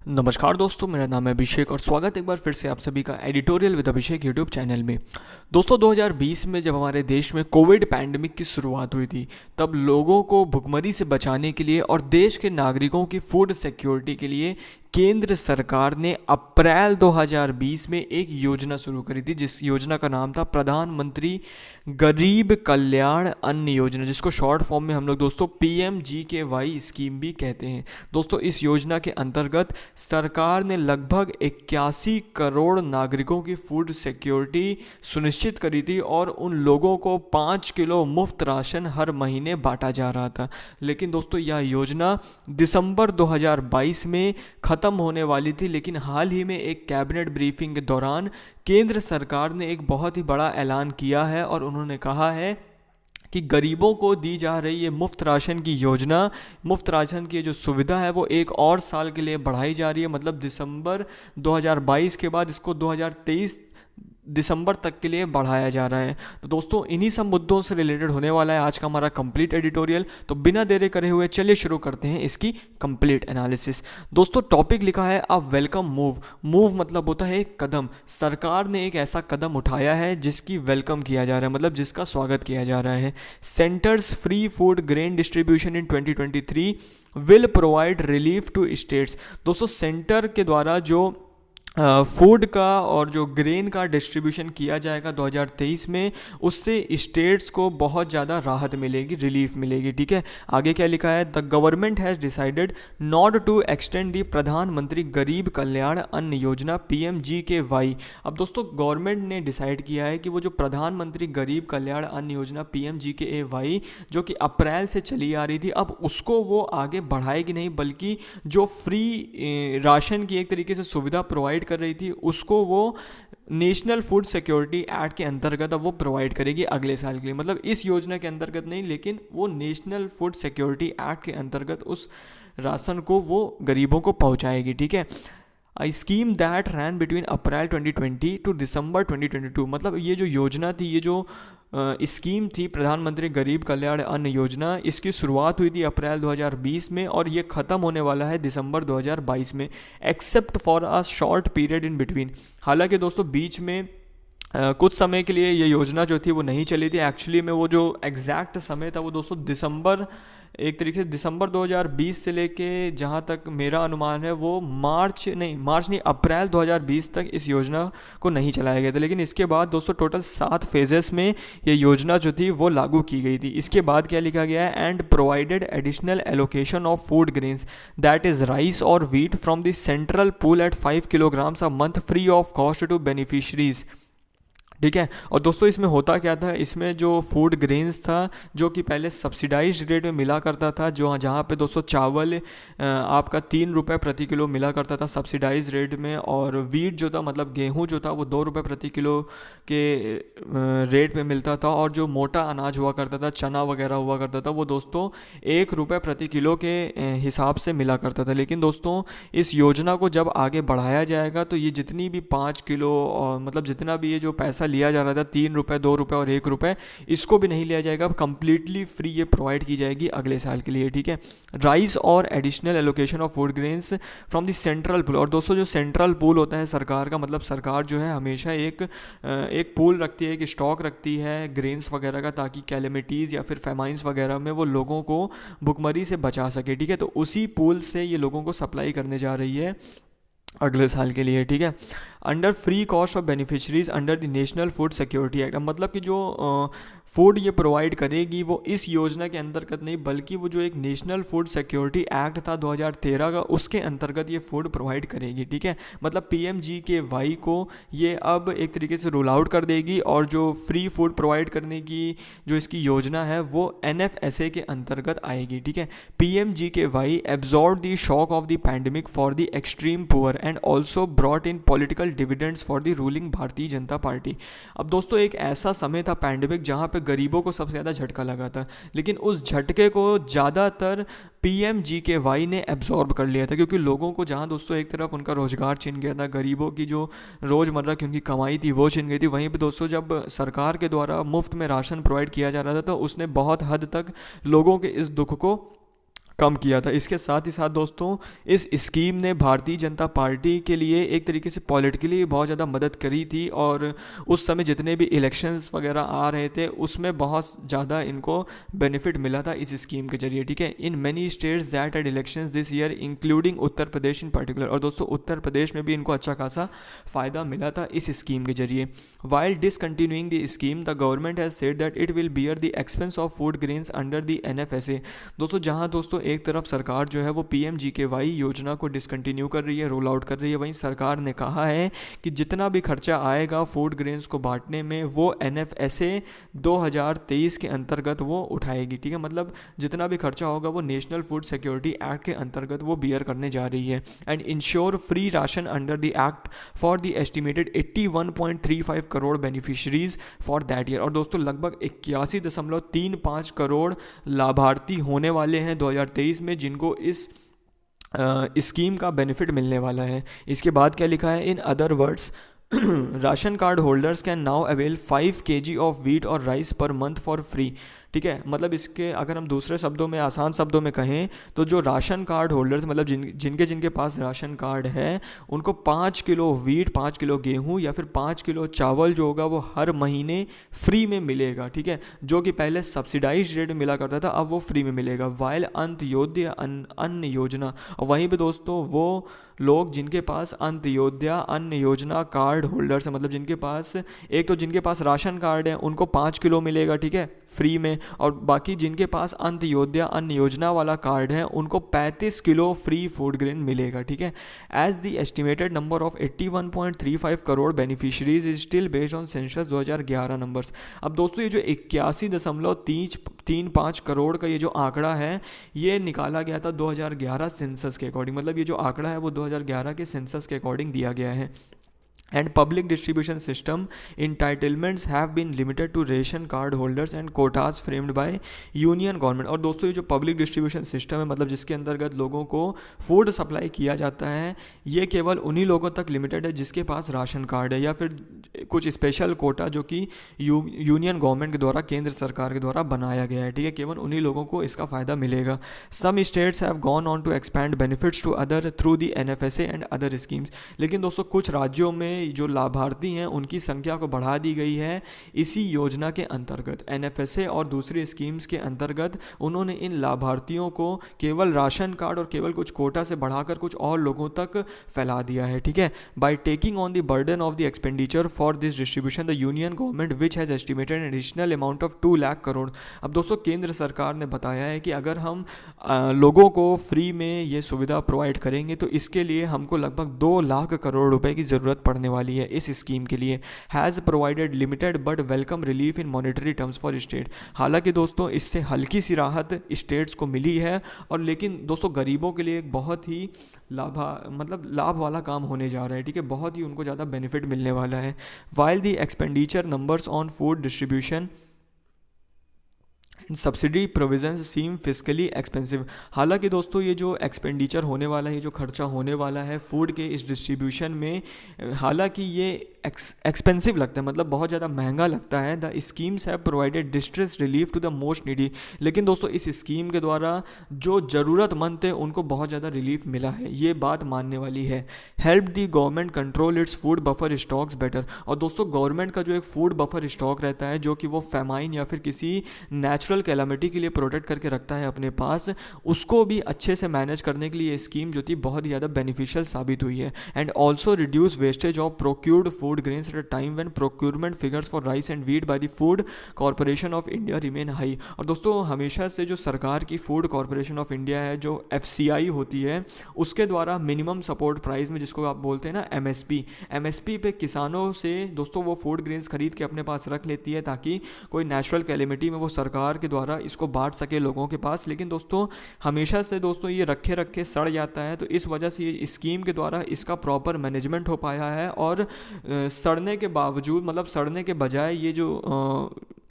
नमस्कार दोस्तों, मेरा नाम है अभिषेक और स्वागत एक बार फिर से आप सभी का editorial with Abhishek YouTube channel में। दोस्तों 2020 में जब हमारे देश में कोविड पैंडमिक की शुरुआत हुई थी, तब लोगों को भुखमरी से बचाने के लिए और देश के नागरिकों की फूड सिक्योरिटी के लिए केंद्र सरकार ने अप्रैल 2020 में एक योजना शुरू करी थी, जिस योजना का नाम था प्रधानमंत्री गरीब कल्याण अन्न योजना, जिसको शॉर्ट फॉर्म में हम लोग दोस्तों PMGKY स्कीम भी कहते हैं। दोस्तों इस योजना के अंतर्गत सरकार ने लगभग 81 करोड़ नागरिकों की फूड सिक्योरिटी सुनिश्चित करी थी और उन लोगों को 5 किलो मुफ्त राशन हर महीने बांटा जा रहा था। लेकिन दोस्तों यह योजना दिसंबर 2022 में ख़त्म होने वाली थी, लेकिन हाल ही में एक कैबिनेट ब्रीफिंग के दौरान केंद्र सरकार ने एक बहुत ही बड़ा ऐलान किया है और उन्होंने कहा है कि गरीबों को दी जा रही ये मुफ्त राशन की योजना, मुफ्त राशन की जो सुविधा है वो एक और साल के लिए बढ़ाई जा रही है। मतलब दिसंबर 2022 के बाद इसको 2023 दिसंबर तक के लिए बढ़ाया जा रहा है। तो दोस्तों इन्हीं सब मुद्दों से रिलेटेड होने वाला है आज का हमारा कंप्लीट एडिटोरियल। तो बिना देरी करे हुए चलिए शुरू करते हैं इसकी कंप्लीट एनालिसिस। दोस्तों टॉपिक लिखा है अ वेलकम मूव। मूव मतलब होता है एक कदम। सरकार ने एक ऐसा कदम उठाया है जिसकी वेलकम किया जा रहा है, मतलब जिसका स्वागत किया जा रहा है। Centres free food grain distribution in 2023 will provide relief to states. दोस्तों सेंटर के द्वारा जो फूड का और जो ग्रेन का डिस्ट्रीब्यूशन किया जाएगा 2023 में, उससे स्टेट्स को बहुत ज़्यादा राहत मिलेगी, रिलीफ मिलेगी। ठीक है, आगे क्या लिखा है, the government has decided not to extend the Pradhanmantri Garib कल्याण अन्न योजना PMGKY। अब दोस्तों गवर्नमेंट ने डिसाइड किया है कि वो जो प्रधानमंत्री गरीब कल्याण अन्न योजना PMGKY जो कि अप्रैल से चली आ रही थी, अब उसको वो आगे बढ़ाएगी नहीं, बल्कि जो फ्री राशन की एक तरीके से सुविधा प्रोवाइड कर रही थी उसको वो नेशनल फूड सिक्योरिटी एक्ट के अंतर्गत अब वो प्रोवाइड करेगी अगले साल के लिए। मतलब इस योजना के अंतर्गत नहीं, लेकिन वो नेशनल फूड सिक्योरिटी एक्ट के अंतर्गत उस राशन को वो गरीबों को पहुंचाएगी। ठीक है, I scheme that ran between April 2020 to December 2022। मतलब ये जो योजना थी, ये जो स्कीम थी प्रधानमंत्री गरीब कल्याण अन्न योजना, इसकी शुरुआत हुई थी अप्रैल 2020 में और ये ख़त्म होने वाला है दिसंबर 2022 में, except for a short period in between. हालांकि दोस्तों बीच में कुछ समय के लिए ये योजना जो थी वो नहीं चली थी। एक्चुअली में वो जो एग्जैक्ट समय था वो दोस्तों दिसंबर, एक तरीके से दिसंबर 2020 से लेके जहाँ तक मेरा अनुमान है वो मार्च नहीं अप्रैल 2020 तक इस योजना को नहीं चलाया गया था। लेकिन इसके बाद दोस्तों टोटल 7 फेजेस में ये योजना जो थी वो लागू की गई थी। इसके बाद क्या लिखा गया है, and provided additional allocation of food grains that is rice और wheat from the central pool at 5 kilograms a month free of cost to beneficiaries. ठीक है, और दोस्तों इसमें होता क्या था, इसमें जो फूड ग्रेन्स था जो कि पहले सब्सिडाइज्ड रेट में मिला करता था, जो जहाँ पे दोस्तों चावल आपका 3 रुपये प्रति किलो मिला करता था सब्सिडाइज रेट में, और वीट जो था मतलब गेहूँ जो था वो 2 रुपये प्रति किलो के रेट में मिलता था, और जो मोटा अनाज हुआ करता था, चना वगैरह हुआ करता था, वो दोस्तों 1 रुपये प्रति किलो के हिसाब से मिला करता था। लेकिन दोस्तों इस योजना को जब आगे बढ़ाया जाएगा तो ये जितनी भी 5 किलो और मतलब जितना भी ये जो पैसा लिया जा रहा था 3 रुपये, 2 रुपये और 1 रुपये, इसको भी नहीं लिया जाएगा, अब कंप्लीटली फ्री ये प्रोवाइड की जाएगी अगले साल के लिए। ठीक है, राइस और additional allocation of food grains from the central pool. और दोस्तों जो सेंट्रल पूल होता है सरकार का, मतलब सरकार जो है हमेशा एक पूल रखती है, एक स्टॉक रखती है ग्रेन्स वगैरह का, ताकि कैलेमिटीज़ या फिर फेमाइंस वगैरह में वो लोगों को भुखमरी से बचा सके। ठीक है, तो उसी पूल से ये लोगों को सप्लाई करने जा रही है अगले साल के लिए। ठीक है, under free cost of beneficiaries under the national food security act. मतलब कि जो फूड ये प्रोवाइड करेगी वो इस योजना के अंतर्गत नहीं, बल्कि वो जो एक नेशनल फूड सिक्योरिटी एक्ट था 2013 का, उसके अंतर्गत ये फूड प्रोवाइड करेगी। ठीक है, मतलब PMGKY को ये अब एक तरीके से रोल आउट कर देगी, और जो फ्री फूड प्रोवाइड करने की जो इसकी योजना है वो NFSA के अंतर्गत आएगी। ठीक है, PMGKY absorb the shock of the pandemic for the extreme poor and also brought in political dividends for the ruling Bharatiya Janata party. अब दोस्तों एक ऐसा समय था पैंडेमिक जहां पे गरीबों को सबसे ज़्यादा झटका लगा था, लेकिन उस झटके को ज़्यादातर PMGKY ने एब्जॉर्ब कर लिया था, क्योंकि लोगों को जहां दोस्तों एक तरफ उनका रोजगार छिन गया था, गरीबों की जो रोज़मर्रा की उनकी कमाई थी वो छिन गई थी, वहीं पे दोस्तों जब सरकार के द्वारा मुफ्त में राशन प्रोवाइड किया जा रहा था तो उसने बहुत हद तक लोगों के इस दुख को कम किया था। इसके साथ ही साथ दोस्तों इस स्कीम ने भारतीय जनता पार्टी के लिए एक तरीके से पॉलिटिकली बहुत ज़्यादा मदद करी थी, और उस समय जितने भी इलेक्शंस वगैरह आ रहे थे उसमें बहुत ज़्यादा इनको बेनिफिट मिला था इस स्कीम के जरिए, ठीक है। In many states that had elections this year including Uttar Pradesh in particular, और दोस्तों उत्तर प्रदेश में भी इनको अच्छा खासा फ़ायदा मिला था इस स्कीम के जरिए। While discontinuing the scheme the government has said that it will bear the expense of food grains under the NFSA। दोस्तों जहां दोस्तों एक तरफ सरकार जो है वो PMGKY योजना को डिसकंटिन्यू कर रही है, रोल आउट कर रही है, वहीं सरकार ने कहा है कि जितना भी खर्चा आएगा फूड ग्रेन्स को बांटने में वो NFSA 2023 के अंतर्गत वो उठाएगी, ठीक है। मतलब जितना भी खर्चा होगा वो नेशनल फूड सिक्योरिटी एक्ट के अंतर्गत वो बियर करने जा रही है। And ensure free ration under the act for the estimated 81.35 crore beneficiaries for that year. और दोस्तों लगभग 81.35 करोड़ लाभार्थी होने वाले हैं 2023 में जिनको इस स्कीम का बेनिफिट मिलने वाला है। इसके बाद क्या लिखा है, in other words ration card holders can now avail 5 kg of wheat और rice per month for free, ठीक है। मतलब इसके अगर हम दूसरे शब्दों में, आसान शब्दों में कहें तो जो राशन कार्ड होल्डर्स मतलब जिनके पास राशन कार्ड है उनको 5 किलो व्हीट, 5 किलो गेहूं या फिर 5 किलो चावल जो होगा वो हर महीने फ्री में मिलेगा, ठीक है। जो कि पहले सब्सिडाइज रेट में मिला करता था अब वो फ्री में मिलेगा। वाइल अंत्योदय अन्न योजना, और वहीं पे दोस्तों वो लोग जिनके पास अंत्योदय अन्न योजना कार्ड होल्डर्स है, मतलब जिनके पास एक तो जिनके पास राशन कार्ड है उनको 5 किलो मिलेगा, ठीक है, फ्री में, और बाकी जिनके पास अंत्योदय अन्न योजना वाला कार्ड है उनको 35 किलो फ्री फूड ग्रेन मिलेगा, ठीक है। As the estimated number of 81.35 crore beneficiaries is still based on census 2011 numbers. अब दोस्तों ये जो 81.35 करोड़ का ये जो आंकड़ा है ये निकाला गया था 2011 सेंसस के अकॉर्डिंग, मतलब ये जो आंकड़ा है वो 2011 के सेंसस के अकॉर्डिंग दिया गया है। And public distribution system entitlements have been limited to ration card holders and quotas framed by union government। और दोस्तों ये जो पब्लिक डिस्ट्रीब्यूशन सिस्टम है मतलब जिसके अंतर्गत लोगों को फूड सप्लाई किया जाता है ये केवल उन्हीं लोगों तक लिमिटेड है जिसके पास राशन कार्ड है, या फिर कुछ स्पेशल कोटा जो कि यूनियन गवर्नमेंट के द्वारा, केंद्र सरकार के द्वारा बनाया गया है, ठीक है। केवल उन्हीं लोगों को इसका फ़ायदा मिलेगा। Some states have gone on to expand benefits to other through the NFSA and other schemes. लेकिन दोस्तों कुछ राज्यों में जो लाभार्थी हैं उनकी संख्या को बढ़ा दी गई है इसी योजना के अंतर्गत, NFSA और दूसरी स्कीम्स के अंतर्गत उन्होंने इन लाभार्थियों को केवल राशन कार्ड और केवल कुछ कोटा से बढ़ाकर कुछ और लोगों तक फैला दिया है, ठीक है। By taking on the burden of the expenditure for this distribution the union government which has estimated an additional amount of 2 lakh crore. अब दोस्तों केंद्र सरकार ने बताया है कि अगर हम लोगों को फ्री में ये सुविधा प्रोवाइड करेंगे तो इसके लिए हमको लगभग 2 लाख करोड़ रुपए की ज़रूरत पड़ने वाली है इस स्कीम के लिए। Has provided limited but welcome relief in monetary terms for state. हालांकि दोस्तों इससे हल्की सी राहत स्टेट्स को मिली है, और लेकिन दोस्तों गरीबों के लिए एक बहुत ही लाभ वाला काम होने जा रहा है, ठीक है। बहुत ही उनको ज़्यादा बेनिफिट मिलने वाला है। While the expenditure numbers on food distribution subsidy provision seem physically expensive. हालांकि दोस्तों ये जो एक्सपेंडिचर होने वाला है, ये जो खर्चा होने वाला है फूड के इस डिस्ट्रीब्यूशन में, हालांकि ये एक्सपेंसिव लगता है, मतलब बहुत ज़्यादा महंगा लगता है। The schemes have provided distress relief to the most needy. लेकिन दोस्तों इस स्कीम के द्वारा जो ज़रूरतमंद थे उनको बहुत ज़्यादा रिलीफ मिला है, ये बात मानने वाली है। Help the government control its food buffer stocks better. और दोस्तों गवर्नमेंट का जो एक फूड बफर स्टॉक रहता है जो कि वो फेमाइन या फिर किसी नेचुरल कैलामिटी के लिए प्रोटेक्ट करके रखता है अपने पास, उसको भी अच्छे से मैनेज करने के लिए ये स्कीम जो थी बहुत ही ज़्यादा बेनिफिशियल साबित हुई है। And also reduce wastage of procured food grains at a time when procurement figures for rice and wheat by the food corporation of India remain high. और दोस्तों हमेशा से जो सरकार की फूड कॉर्पोरेशन ऑफ इंडिया है, जो FCI होती है, उसके द्वारा मिनिमम सपोर्ट प्राइस में, जिसको आप बोलते हैं ना MSP पे किसानों से दोस्तों वो फूड ग्रेन्स खरीद के अपने पास रख लेती है ताकि कोई नेचुरल कैलेमिटी में वो सरकार के द्वारा इसको बांट सके लोगों के पास। लेकिन दोस्तों हमेशा से दोस्तों ये रखे रखे सड़ जाता है, तो इस वजह से ये स्कीम के द्वारा इसका प्रॉपर मैनेजमेंट हो पाया है, और सड़ने के बावजूद, मतलब सड़ने के बजाय ये जो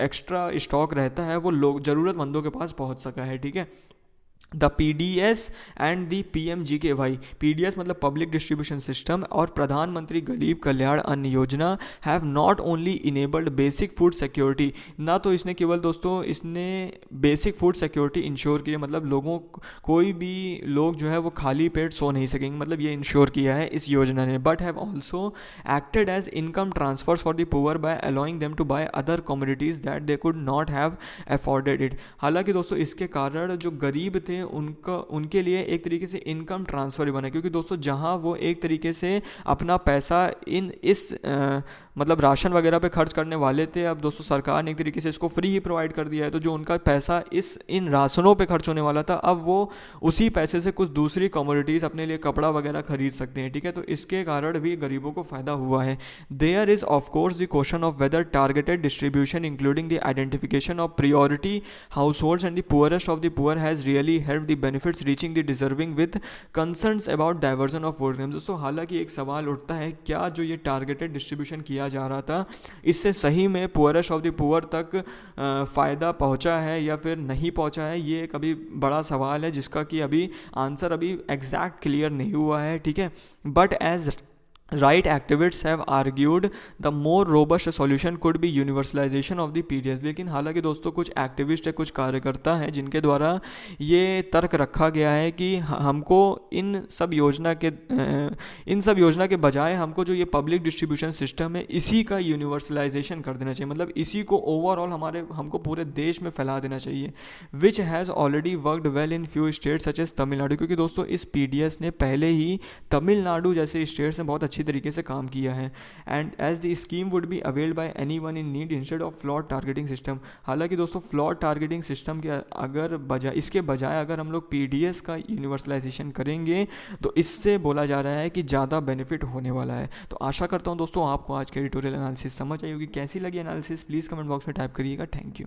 एक्स्ट्रा स्टॉक रहता है वो लोग ज़रूरतमंदों के पास पहुंच सका है, ठीक है। The PDS and the PMGKY। PDS मतलब पब्लिक डिस्ट्रीब्यूशन सिस्टम और प्रधानमंत्री गरीब कल्याण अन्न योजना have not only enabled basic food security, ना तो इसने केवल दोस्तों इसने बेसिक फूड सिक्योरिटी इंश्योर की है, मतलब लोगों कोई भी लोग जो है वो खाली पेट सो नहीं सकेंगे, मतलब ये इंश्योर किया है इस योजना ने, but have also acted as income transfers for the poor by allowing them to buy other commodities that they could not have afforded it. हालांकि दोस्तों इसके कारण जो गरीब थे उनके लिए एक तरीके से इनकम ट्रांसफ़र बना, क्योंकि दोस्तों जहां वो एक तरीके से अपना पैसा इस मतलब राशन वगैरह पे खर्च करने वाले थे, अब दोस्तों सरकार ने एक तरीके से इसको फ्री ही प्रोवाइड कर दिया है, तो जो उनका पैसा इन राशनों पे खर्च होने वाला था, अब वो उसी पैसे से कुछ दूसरी कमोडिटीज़ अपने लिए कपड़ा वगैरह खरीद सकते हैं, ठीक है। तो इसके कारण भी गरीबों को फ़ायदा हुआ है। There is of course the question of whether targeted distribution including the identification of priority households and the poorest of the poor has really help the benefits reaching the deserving with concerns about diversion of food grains. दोस्तों हालांकि एक सवाल उठता है, क्या जो ये targeted distribution किया जा रहा था इससे सही में पुअरेस्ट ऑफ द पुअर तक फ़ायदा पहुंचा है या फिर नहीं पहुंचा है, ये एक अभी बड़ा सवाल है जिसका कि अभी आंसर अभी एग्जैक्ट क्लियर नहीं हुआ है, ठीक है। But as right activists have argued the more robust solution could be universalization of the PDS। लेकिन हालांकि दोस्तों कुछ एक्टिविस्ट है, कुछ कार्यकर्ता हैं जिनके द्वारा ये तर्क रखा गया है कि हमको इन सब योजना के बजाय हमको जो ये पब्लिक डिस्ट्रीब्यूशन सिस्टम है इसी का यूनिवर्सलाइजेशन कर देना चाहिए, मतलब इसी को ओवरऑल हमको पूरे देश में फैला देना चाहिए, which has already worked well in few state such as Tamil Nadu. क्योंकि दोस्तों इस PDS ने पहले ही तमिलनाडु जैसे स्टेट्स में बहुत अच्छी तरीके से काम किया है। And as the scheme would be availed by anyone in need instead of flat targeting system. हालांकि दोस्तों फ्लॉट टारगेटिंग सिस्टम के इसके बजाय अगर हम लोग PDS का यूनिवर्सलाइजेशन करेंगे तो इससे बोला जा रहा है कि ज़्यादा बेनिफिट होने वाला है। तो आशा करता हूँ दोस्तों आपको आज के एडिटोरियल एनालिसिस समझ आई होगी। कैसी लगी एनालिसिस प्लीज़ कमेंट बॉक्स में टाइप करिएगा। Thank you.